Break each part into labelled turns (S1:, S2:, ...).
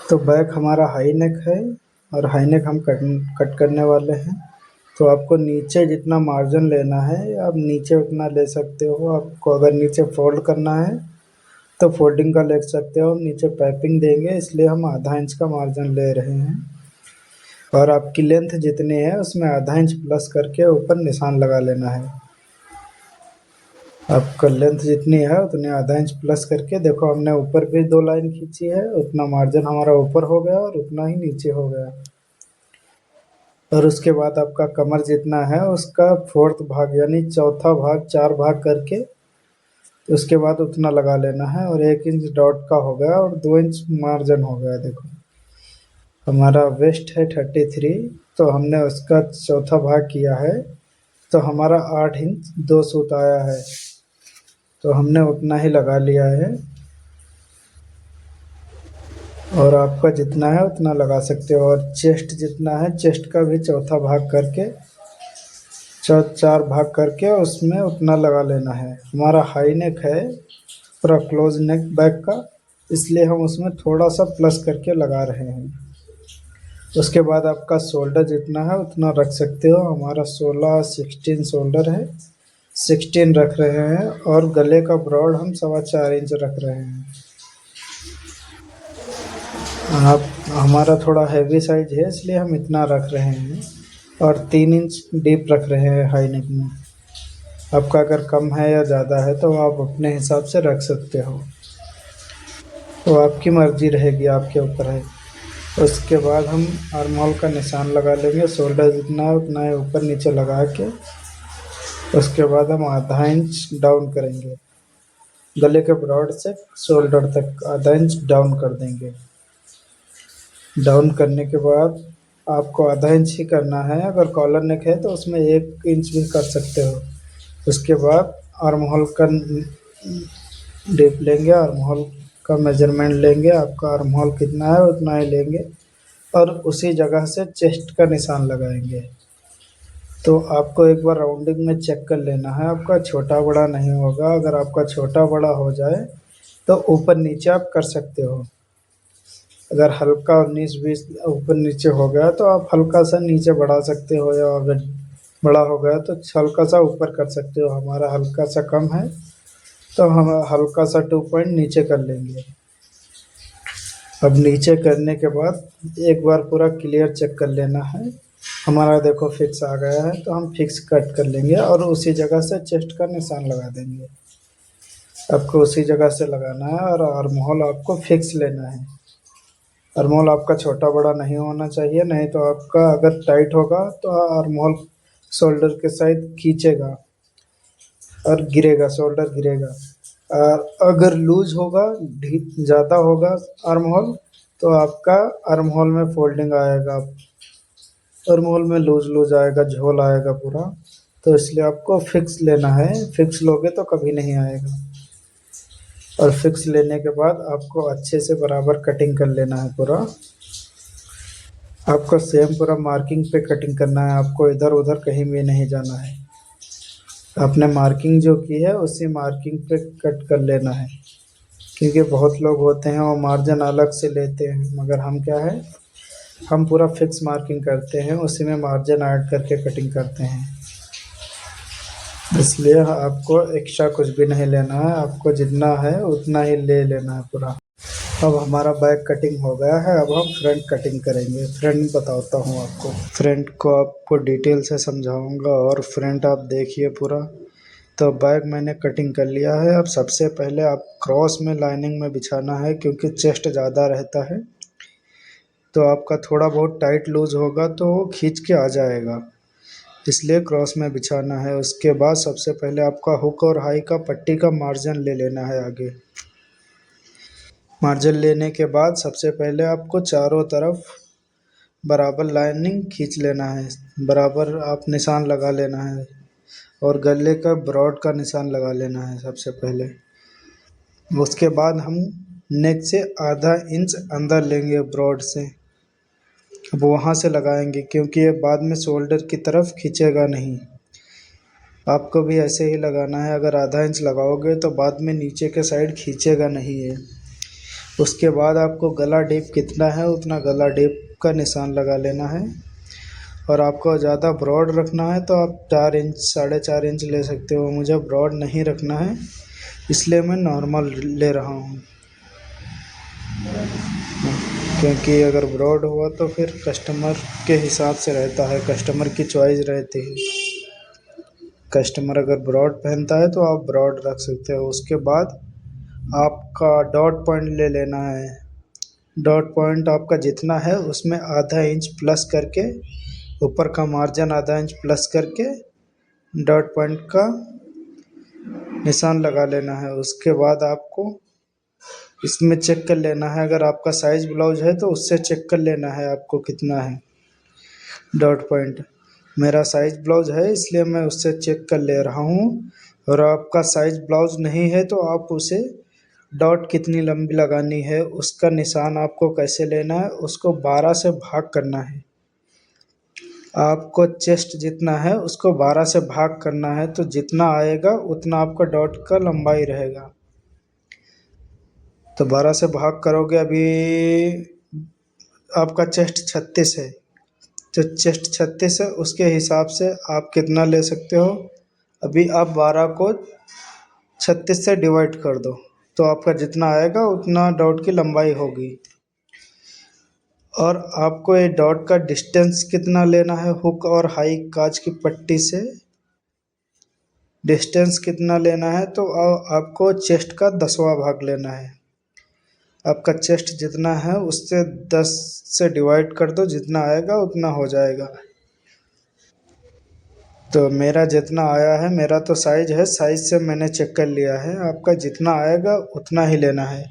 S1: तो बैक हमारा high neck है और हाई नेक हम कट करने वाले हैं। तो आपको नीचे जितना मार्जिन लेना है आप नीचे उतना ले सकते हो। आपको अगर नीचे फोल्ड करना है तो फोल्डिंग का ले सकते हो। नीचे पाइपिंग देंगे इसलिए हम आधा इंच का मार्जिन ले रहे हैं। और आपकी लेंथ जितनी है उसमें आधा इंच प्लस करके ऊपर निशान लगा लेना है। आपका लेंथ जितनी है उतनी आधा इंच प्लस करके देखो, हमने ऊपर भी 2 लाइन खींची है, उतना मार्जिन हमारा ऊपर हो गया और उतना ही नीचे हो गया। और उसके बाद आपका कमर जितना है उसका फोर्थ भाग यानी चौथा भाग 4 भाग करके उसके बाद उतना लगा लेना है। और 1 इंच डॉट का हो गया और 2 इंच मार्जिन हो गया। देखो हमारा वेस्ट है 33, तो हमने उसका चौथा भाग किया है तो हमारा 8 इंच 2 सूत आया है, तो हमने उतना ही लगा लिया है। और आपका जितना है उतना लगा सकते हो। और चेस्ट जितना है चेस्ट का भी चौथा भाग करके 4 भाग करके उसमें उतना लगा लेना है। हमारा हाई नेक है पूरा क्लोज नेक बैक का, इसलिए हम उसमें थोड़ा सा प्लस करके लगा रहे हैं। उसके बाद आपका शोल्डर जितना है उतना रख सकते हो। हमारा 16 शोल्डर है, 16 रख रहे हैं। और गले का ब्रॉड हम 4.25 इंच रख रहे हैं। आप हमारा थोड़ा हैवी साइज है इसलिए हम इतना रख रहे हैं। और 3 इंच डीप रख रहे हैं हाई नेक में। आपका अगर कम है या ज़्यादा है तो आप अपने हिसाब से रख सकते हो, तो आपकी मर्ज़ी रहेगी, आपके ऊपर है। उसके बाद हम आर्म होल का निशान लगा लेंगे। शोल्डर जितना है उतना ही ऊपर नीचे लगा के उसके बाद हम आधा इंच डाउन करेंगे। गले के ब्रॉड से शोल्डर तक आधा इंच डाउन कर देंगे। डाउन करने के बाद आपको आधा इंच ही करना है। अगर कॉलर नेक है तो उसमें 1 इंच भी कर सकते हो। उसके बाद आर्म होल का डिप लेंगे, आर्म होल का मेजरमेंट लेंगे। आपका आर्म होल कितना है उतना ही लेंगे और उसी जगह से चेस्ट का निशान लगाएंगे। तो आपको एक बार राउंडिंग में चेक कर लेना है, आपका छोटा बड़ा नहीं होगा। अगर आपका छोटा बड़ा हो जाए तो ऊपर नीचे आप कर सकते हो। अगर हल्का 19-20 ऊपर नीचे हो गया तो आप हल्का सा नीचे बढ़ा सकते हो, या अगर बड़ा हो गया तो हल्का सा ऊपर कर सकते हो। हमारा हल्का सा कम है तो हम हल्का सा 2 पॉइंट नीचे कर लेंगे। अब नीचे करने के बाद एक बार पूरा क्लियर चेक कर लेना है। हमारा देखो फिक्स आ गया है तो हम फिक्स कट कर लेंगे और उसी जगह से चेस्ट का निशान लगा देंगे। आपको उसी जगह से लगाना है और आर्म होल आपको फिक्स लेना है। आर्म होल आपका छोटा बड़ा नहीं होना चाहिए, नहीं तो आपका अगर टाइट होगा तो आर्म होल शोल्डर के साइड खींचेगा और गिरेगा, शोल्डर गिरेगा। और अगर लूज होगा, ज़्यादा होगा आर्म होल, तो आपका आर्म होल में फोल्डिंग आएगा, आर्म होल में लूज लूज आएगा, झोल आएगा पूरा। तो इसलिए आपको फिक्स लेना है, फिक्स लोगे तो कभी नहीं आएगा। और फिक्स लेने के बाद आपको अच्छे से बराबर कटिंग कर लेना है पूरा। आपको सेम पूरा मार्किंग पे कटिंग करना है, आपको इधर उधर कहीं भी नहीं जाना है। आपने मार्किंग जो की है उसी मार्किंग पे कट कर लेना है, क्योंकि बहुत लोग होते हैं वो मार्जिन अलग से लेते हैं, मगर हम क्या है हम पूरा फिक्स मार्किंग करते हैं, उसी में मार्जिन ऐड करके कटिंग करते हैं। इसलिए आपको एक्स्ट्रा कुछ भी नहीं लेना है, आपको जितना है उतना ही ले लेना है पूरा। अब हमारा बैक कटिंग हो गया है, अब हम फ्रंट कटिंग करेंगे। फ्रंट बताता हूँ आपको, फ्रंट को आपको डिटेल से समझाऊंगा और फ्रंट आप देखिए पूरा। तो बैक मैंने कटिंग कर लिया है। अब सबसे पहले आप क्रॉस में लाइनिंग में बिछाना है, क्योंकि चेस्ट ज़्यादा रहता है तो आपका थोड़ा बहुत टाइट लूज होगा तो वो खींच के आ जाएगा, इसलिए क्रॉस में बिछाना है। उसके बाद सबसे पहले आपका हुक और हाई का पट्टी का मार्जिन ले लेना है आगे। मार्जिन लेने के बाद सबसे पहले आपको चारों तरफ बराबर लाइनिंग खींच लेना है, बराबर आप निशान लगा लेना है। और गले का ब्रॉड का निशान लगा लेना है सबसे पहले। उसके बाद हम नेक से आधा इंच अंदर लेंगे ब्रॉड से, अब वहाँ से लगाएंगे क्योंकि ये बाद में शोल्डर की तरफ खींचेगा नहीं। आपको भी ऐसे ही लगाना है, अगर आधा इंच लगाओगे तो बाद में नीचे के साइड खींचेगा नहीं है। उसके बाद आपको गला डीप कितना है उतना गला डीप का निशान लगा लेना है। और आपको ज़्यादा ब्रॉड रखना है तो आप 4 इंच 4.5 इंच ले सकते हो। मुझे ब्रॉड नहीं रखना है इसलिए मैं नॉर्मल ले रहा हूँ, क्योंकि अगर ब्रॉड हुआ तो फिर कस्टमर के हिसाब से रहता है, कस्टमर की चॉइस रहती है। कस्टमर अगर ब्रॉड पहनता है तो आप ब्रॉड रख सकते हो। उसके बाद आपका डॉट पॉइंट ले लेना है। डॉट पॉइंट आपका जितना है उसमें आधा इंच प्लस करके, ऊपर का मार्जिन आधा इंच प्लस करके डॉट पॉइंट का निशान लगा लेना है। उसके बाद आपको इसमें चेक कर लेना है, अगर आपका साइज ब्लाउज है तो उससे चेक कर लेना है आपको कितना है डॉट पॉइंट। मेरा साइज ब्लाउज है इसलिए मैं उससे चेक कर ले रहा हूँ। और आपका साइज ब्लाउज नहीं है तो आप उसे डॉट कितनी लंबी लगानी है उसका निशान आपको कैसे लेना है, उसको 12 से भाग करना है। आपको चेस्ट जितना है उसको 12 से भाग करना है, तो जितना आएगा उतना आपका डॉट का लंबाई रहेगा। तो 12 से भाग करोगे, अभी आपका चेस्ट 36 है तो चेस्ट 36 है, उसके हिसाब से आप कितना ले सकते हो। अभी आप 12 को 36 से डिवाइड कर दो तो आपका जितना आएगा उतना डॉट की लंबाई होगी। और आपको ये डॉट का डिस्टेंस कितना लेना है हुक और हाई काज की पट्टी से, डिस्टेंस कितना लेना है तो आपको चेस्ट का 10वां भाग लेना है। आपका चेस्ट जितना है उससे 10 से डिवाइड कर दो, जितना आएगा उतना हो जाएगा। तो मेरा जितना आया है, मेरा तो साइज है, साइज से मैंने चेक कर लिया है। आपका जितना आएगा उतना ही लेना है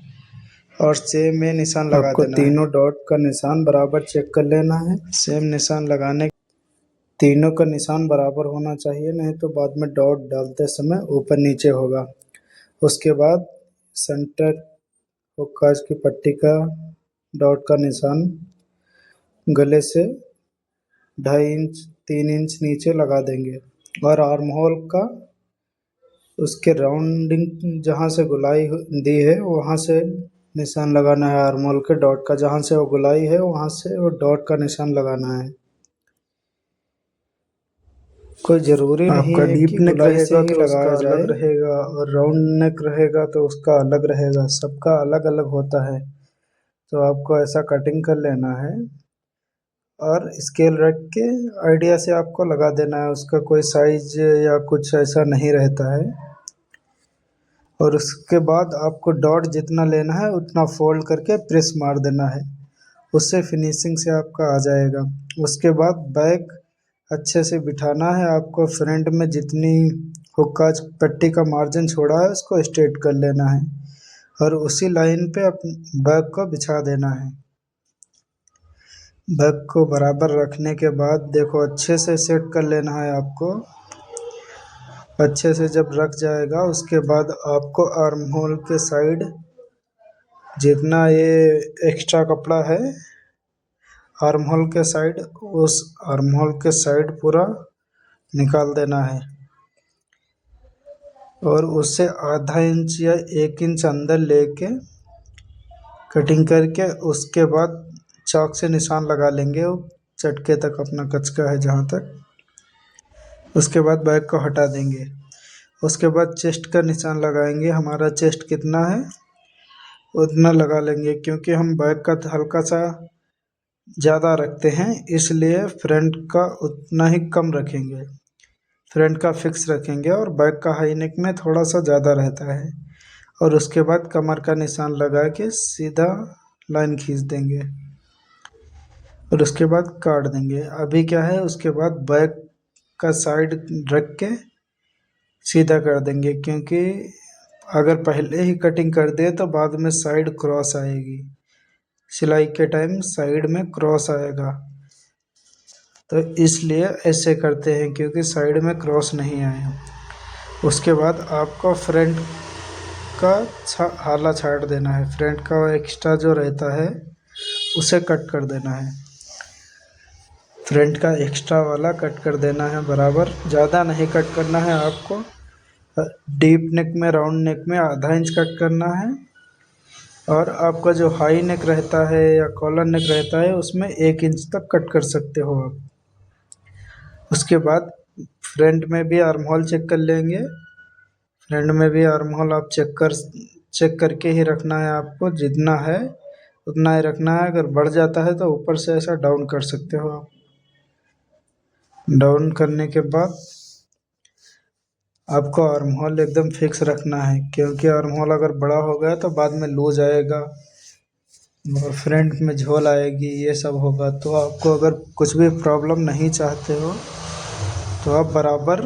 S1: और सेम में निशान लगा देना है। आपको तीनों डॉट का निशान बराबर चेक कर लेना है। सेम निशान लगाने, तीनों का निशान बराबर होना चाहिए, नहीं तो बाद में डॉट डालते समय ऊपर नीचे होगा। उसके बाद सेंटर काज की पट्टी का डॉट का निशान गले से 2.5 इंच 3 इंच नीचे लगा देंगे। और आर्म होल का उसके राउंडिंग जहाँ से गुलाई दी है वहाँ से निशान लगाना है। आर्म होल के डॉट का जहाँ से वो गुलाई है वहाँ से वो डॉट का निशान लगाना है। कोई ज़रूरी नहीं
S2: आपका
S1: है
S2: डीप
S1: कि
S2: नेक
S1: गुलाई से
S2: रहेगा
S1: ही
S2: तो
S1: लगाया
S2: उसका
S1: जाए,
S2: अलग रहेगा और राउंड नेक रहेगा तो उसका अलग रहेगा, सबका अलग अलग होता है। तो आपको ऐसा कटिंग कर लेना है और स्केल रख के आइडिया से आपको लगा देना है। उसका कोई साइज या कुछ ऐसा नहीं रहता है। और उसके बाद आपको डॉट जितना लेना है उतना फोल्ड करके प्रेस मार देना है, उससे फिनिशिंग से आपका आ जाएगा। उसके बाद बैक अच्छे से बिठाना है आपको। फ्रंट में जितनी हुक्का पट्टी का मार्जिन छोड़ा है उसको स्ट्रेट कर लेना है और उसी लाइन पे बैक को बिछा देना है। बैक को बराबर रखने के बाद देखो अच्छे से सेट कर लेना है आपको। अच्छे से जब रख जाएगा उसके बाद आपको आर्म होल के साइड जितना ये एक्स्ट्रा कपड़ा है, आर्म होल के साइड, उस आर्म होल के साइड पूरा निकाल देना है और उससे आधा इंच या 1 इंच अंदर लेके कटिंग करके उसके बाद चाक से निशान लगा लेंगे वो चटके तक, अपना कचका है जहाँ तक। उसके बाद बैक को हटा देंगे। उसके बाद चेस्ट का निशान लगाएंगे। हमारा चेस्ट कितना है उतना लगा लेंगे, क्योंकि हम बैक का हल्का सा ज़्यादा रखते हैं इसलिए फ्रंट का उतना ही कम रखेंगे। फ्रंट का फिक्स रखेंगे और बैक का हाई नेक में थोड़ा सा ज़्यादा रहता है। और उसके बाद कमर का निशान लगा के सीधा लाइन खींच देंगे और उसके बाद काट देंगे। अभी क्या है, उसके बाद बैक का साइड रख के सीधा कर देंगे, क्योंकि अगर पहले ही कटिंग कर दे तो बाद में साइड क्रॉस आएगी, सिलाई के टाइम साइड में क्रॉस आएगा। तो इसलिए ऐसे करते हैं क्योंकि साइड में क्रॉस नहीं आए। उसके बाद आपको फ्रंट का हाला छाट देना है। फ्रंट का एक्स्ट्रा जो रहता है उसे कट कर देना है। फ्रंट का एक्स्ट्रा वाला कट कर देना है बराबर, ज़्यादा नहीं कट करना है आपको। डीप नेक में, राउंड नेक में आधा इंच कट करना है
S1: और आपका जो हाई नेक रहता है या कॉलर नेक रहता है उसमें 1 इंच तक कट कर सकते हो आप। उसके बाद फ्रंट में भी आर्म होल चेक कर लेंगे। फ्रंट में भी आर्म होल आप चेक करके ही रखना है आपको, जितना है उतना ही रखना है। अगर बढ़ जाता है तो ऊपर से ऐसा डाउन कर सकते हो आप। डाउन करने के बाद आपको आर्म होल एकदम फिक्स रखना है, क्योंकि आर्म होल अगर बड़ा हो गया तो बाद में लूज आएगा और फ्रंट में झोल आएगी, ये सब होगा। तो आपको अगर कुछ भी प्रॉब्लम नहीं चाहते हो तो आप बराबर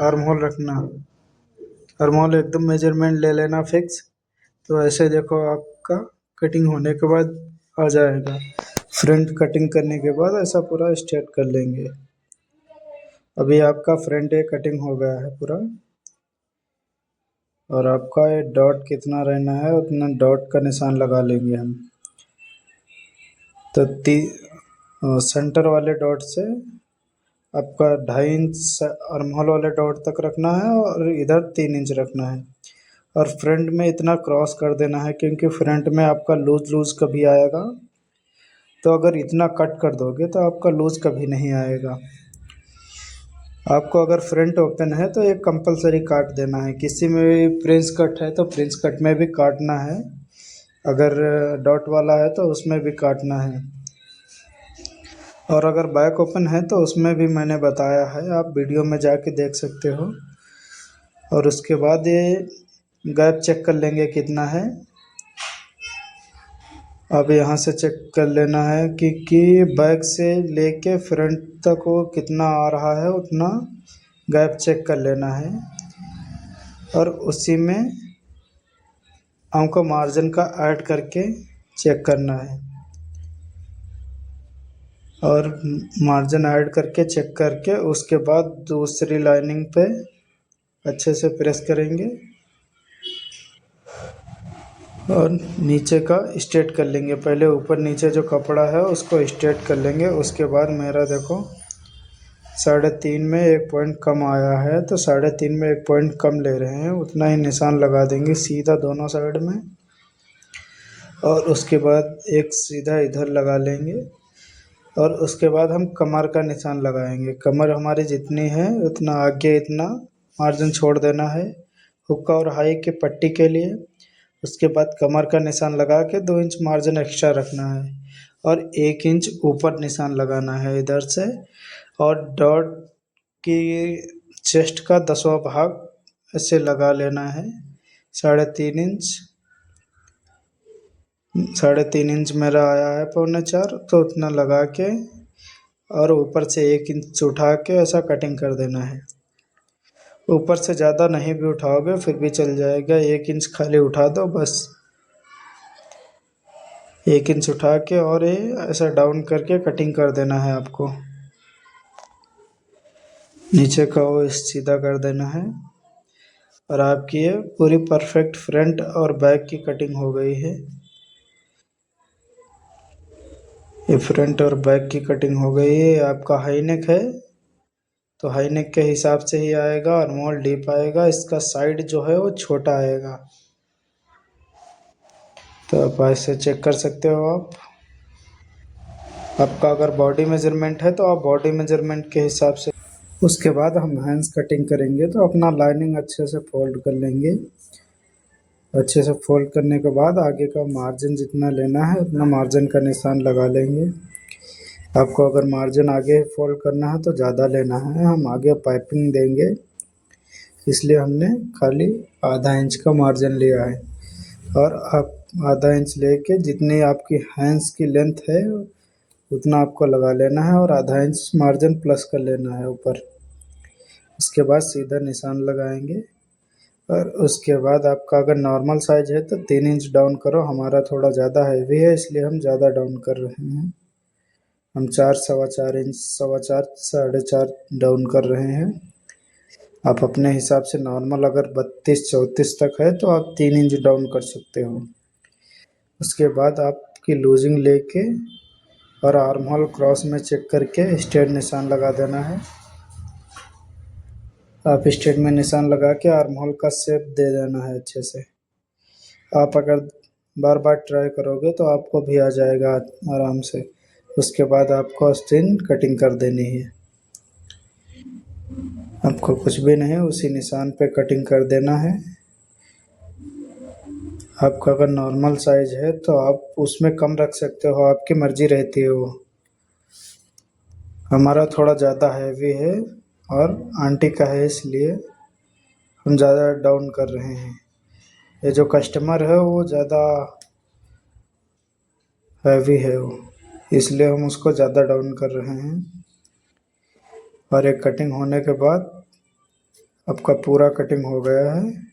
S1: आर्म होल रखना। आर्म होल एकदम मेजरमेंट ले लेना फिक्स। तो ऐसे देखो आपका कटिंग होने के बाद आ जाएगा। फ्रंट कटिंग करने के बाद ऐसा पूरा स्ट्रेट कर लेंगे। अभी आपका फ्रंट एक कटिंग हो गया है पूरा, और आपका ये डॉट कितना रहना है उतना डॉट का निशान लगा लेंगे हम। तो सेंटर वाले डॉट से आपका 2.5 इंच आर्म होल वाले डॉट तक रखना है और इधर 3 इंच रखना है। और फ्रंट में इतना क्रॉस कर देना है, क्योंकि फ्रंट में आपका लूज लूज कभी आएगा। तो अगर इतना कट कर दोगे तो आपका लूज कभी नहीं आएगा। आपको अगर फ्रंट ओपन है तो एक कंपलसरी काट देना है। किसी में भी प्रिंस कट है तो प्रिंस कट में भी काटना है, अगर डॉट वाला है तो उसमें भी काटना है। और अगर बैक ओपन है तो उसमें भी मैंने बताया है, आप वीडियो में जाके देख सकते हो। और उसके बाद ये गैप चेक कर लेंगे कितना है। अब यहाँ से चेक कर लेना है कि बैक से लेके फ्रंट तक वो कितना आ रहा है, उतना गैप चेक कर लेना है। और उसी में हमको मार्जिन का ऐड करके चेक करना है। और मार्जिन ऐड करके चेक करके उसके बाद दूसरी लाइनिंग पे अच्छे से प्रेस करेंगे और नीचे का स्ट्रेट कर लेंगे। पहले ऊपर नीचे जो कपड़ा है उसको स्ट्रेट कर लेंगे। उसके बाद मेरा देखो 3.5 में 1 पॉइंट कम आया है, तो 3.5 में 1 पॉइंट कम ले रहे हैं, उतना ही निशान लगा देंगे सीधा दोनों साइड में। और उसके बाद एक सीधा इधर लगा लेंगे। और उसके बाद हम कमर का निशान लगाएंगे। कमर हमारी जितनी है उतना आगे इतना मार्जिन छोड़ देना है हुक्का और हाई के पट्टी के लिए। उसके बाद कमर का निशान लगा के 2 इंच मार्जिन एक्स्ट्रा रखना है और 1 इंच ऊपर निशान लगाना है इधर से। और डॉट की चेस्ट का 10वां भाग ऐसे लगा लेना है। 3.5 इंच, 3.5 इंच मेरा आया है 3.25, तो उतना लगा के और ऊपर से 1 इंच उठा के ऐसा कटिंग कर देना है। ऊपर से ज़्यादा नहीं भी उठाओगे फिर भी चल जाएगा, 1 इंच खाली उठा दो बस। 1 इंच उठा के और ये ऐसा डाउन करके कटिंग कर देना है आपको। नीचे का वो सीधा कर देना है और आपकी ये पूरी परफेक्ट फ्रंट और बैक की कटिंग हो गई है। ये फ्रंट और बैक की कटिंग हो गई है। आपका हाई नेक है तो हाई नेक के हिसाब से ही आएगा और मोल डीप आएगा। इसका साइड जो है वो छोटा आएगा, तो आप ऐसे चेक कर सकते हो आप। आपका अगर बॉडी मेजरमेंट है तो आप बॉडी मेजरमेंट के हिसाब से। उसके बाद हम हैंड्स कटिंग करेंगे तो अपना लाइनिंग अच्छे से फोल्ड कर लेंगे। अच्छे से फोल्ड करने के बाद आगे का मार्जिन जितना लेना है उतना मार्जिन का निशान लगा लेंगे। आपको अगर मार्जिन आगे फोल्ड करना है तो ज़्यादा लेना है, हम आगे पाइपिंग देंगे इसलिए हमने खाली आधा इंच का मार्जिन लिया है। और आप आधा इंच लेके जितनी आपकी हैंड्स की लेंथ है उतना आपको लगा लेना है और आधा इंच मार्जिन प्लस कर लेना है ऊपर। उसके बाद सीधा निशान लगाएंगे। और उसके बाद आपका अगर नॉर्मल साइज है तो 3 इंच डाउन करो। हमारा थोड़ा ज़्यादा हैवी है इसलिए हम ज़्यादा डाउन कर रहे हैं। हम 4, 4.25 इंच, 4.25, 4.5 डाउन कर रहे हैं। आप अपने हिसाब से नॉर्मल अगर 32, 34 तक है तो आप 3 इंच डाउन कर सकते हो। उसके बाद आपकी लूजिंग लेके और आर्म होल क्रॉस में चेक करके स्ट्रेट निशान लगा देना है। आप स्ट्रेट में निशान लगा के आर्म होल का शेप दे देना है अच्छे से। आप अगर बार बार ट्राई करोगे तो आपको भी आ जाएगा आराम से। उसके बाद आपको आस्तीन कटिंग कर देनी है। आपको कुछ भी नहीं, उसी निशान पे कटिंग कर देना है। आपका अगर नॉर्मल साइज है तो आप उसमें कम रख सकते हो, आपकी मर्जी रहती है वो। हमारा थोड़ा ज़्यादा हैवी है और आंटी का है, इसलिए हम ज़्यादा डाउन कर रहे हैं। ये जो कस्टमर है वो ज़्यादा हैवी है वो, इसलिए हम उसको ज़्यादा डाउन कर रहे हैं। और एक कटिंग होने के बाद आपका पूरा कटिंग हो गया है।